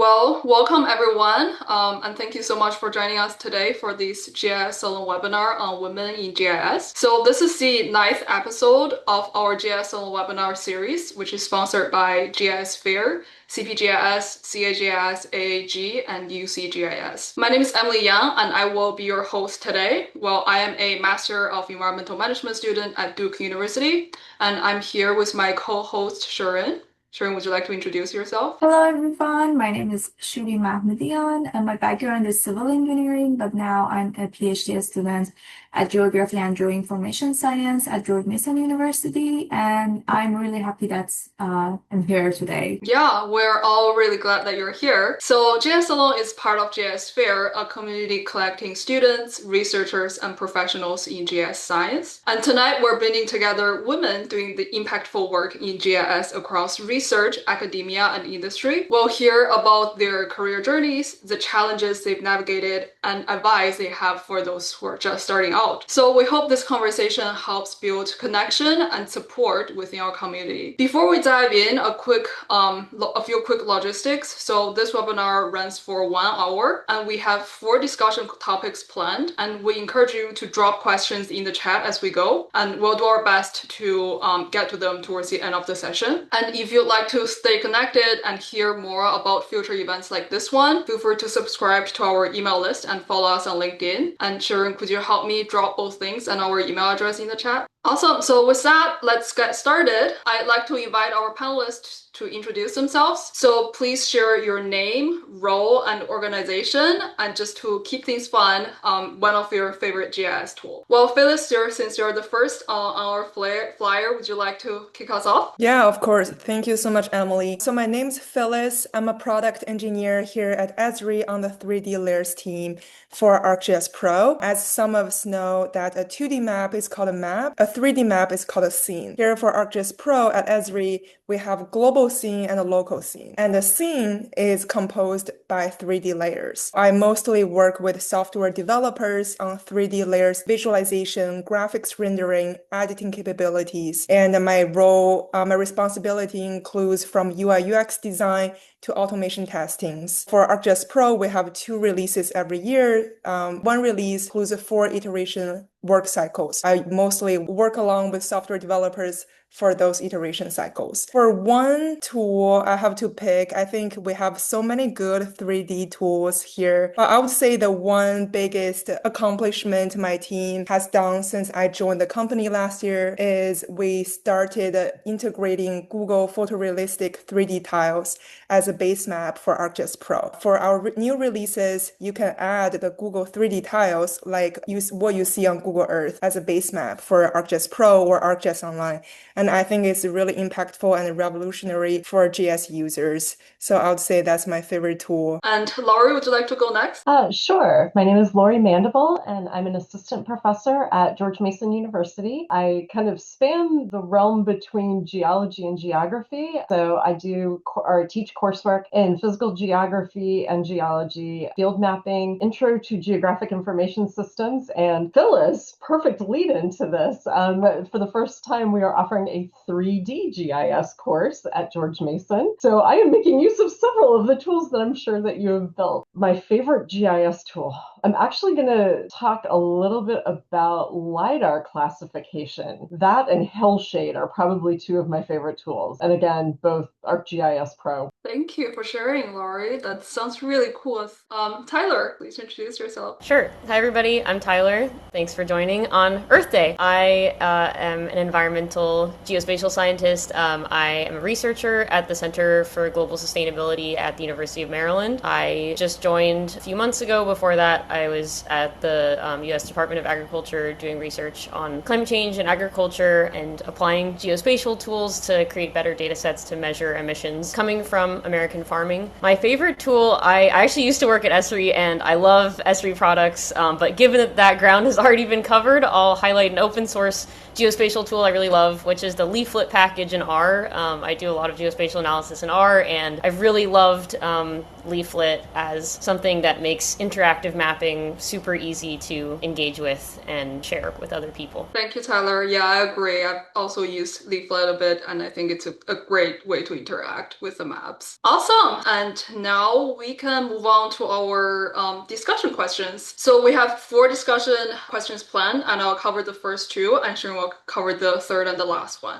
Well, welcome everyone, and thank you so much for joining us today for this GISalon webinar on women in GIS. So this is the ninth episode of our GISalon webinar series, which is sponsored by GIS Fair, CPGIS, CAGIS, AAG, and UCGIS. My name is Emily Yang, and I will be your host today. Well, I am a Master of Environmental Management student at Duke University, and I'm here with my co-host Shirin. Shirin, would you like to introduce yourself? Hello everyone, my name is Shirin Mahmoudian and my background is civil engineering, but now I'm a PhD student at Geography and Geoinformation Science at George Mason University, and I'm really happy that I'm here today. Yeah, we're all really glad that you're here. So GISalon is part of GIS Fair, a community collecting students, researchers, and professionals in GIS science. And tonight we're bringing together women doing the impactful work in GIS across research, academia, and industry. We'll hear about their career journeys, the challenges they've navigated, and advice they have for those who are just starting out. So we hope this conversation helps build connection and support within our community. Before we dive in, a few quick logistics. So this webinar runs for 1 hour, and we have 4 discussion topics planned, and we encourage you to drop questions in the chat as we go, and we'll do our best to get to them towards the end of the session. And if you'd like to stay connected and hear more about future events like this one, feel free to subscribe to our email list and follow us on LinkedIn. And Sharon, could you help me drop both things and our email address in the chat? Awesome. So with that, let's get started. I'd like to invite our panelists to introduce themselves. So please share your name, role, and organization. And just to keep things fun, one of your favorite GIS tool. Well, Phyllis, since you're the first on our flyer, would you like to kick us off? Yeah, of course. Thank you so much, Emily. So my name's Phyllis. I'm a product engineer here at Esri on the 3D layers team for ArcGIS Pro. As some of us know, that a 2D map is called a map, a 3D map is called a scene. Here for ArcGIS Pro at Esri, we have a global scene and a local scene. And the scene is composed by 3D layers. I mostly work with software developers on 3D layers visualization, graphics rendering, editing capabilities. And my role, my responsibility includes from UI UX design to automation testings. For ArcGIS Pro, we have 2 releases every year. One release includes 4 iteration work cycles. I mostly work along with software developers for those iteration cycles. For one tool I have to pick, I think we have so many good 3D tools here. But I would say the one biggest accomplishment my team has done since I joined the company last year is we started integrating Google photorealistic 3D tiles as a base map for ArcGIS Pro. For our new releases, you can add the Google 3D tiles like what you see on Google Earth as a base map for ArcGIS Pro or ArcGIS Online. And I think it's really impactful and revolutionary for GIS users. So I would say that's my favorite tool. And Laurie, would you like to go next? Sure. My name is Laurie Mandable, and I'm an assistant professor at George Mason University. I kind of span the realm between geology and geography. So I teach coursework in physical geography and geology, field mapping, intro to geographic information systems, and Phyllis, perfect lead into this. For the first time, we are offering a 3D GIS course at George Mason. So I am making use of several of the tools that I'm sure that you have built. My favorite GIS tool, I'm actually going to talk a little bit about LiDAR classification. That and Hellshade are probably 2 of my favorite tools. And again, both ArcGIS Pro. Thank you for sharing, Laurie. That sounds really cool. Tyler, please introduce yourself. Sure. Hi, everybody. I'm Tyler. Thanks for joining on Earth Day. I am an environmental geospatial scientist. I am a researcher at the Center for Global Sustainability at the University of Maryland. I just joined a few months ago. Before that, I was at the U.S. Department of Agriculture doing research on climate change and agriculture and applying geospatial tools to create better data sets to measure emissions coming from American farming. My favorite tool, I actually used to work at Esri, and I love Esri products, but given that ground has already been covered, I'll highlight an open source geospatial tool I really love, which is the leaflet package in R. I do a lot of geospatial analysis in R, and I've really loved Leaflet as something that makes interactive mapping super easy to engage with and share with other people. Thank you, Tyler. Yeah, I agree. I've also used Leaflet a bit, and I think it's a great way to interact with the maps. Awesome. And now we can move on to our discussion questions. So we have 4 discussion questions planned, and I'll cover the first 2, and Shirin will cover the third and the last one.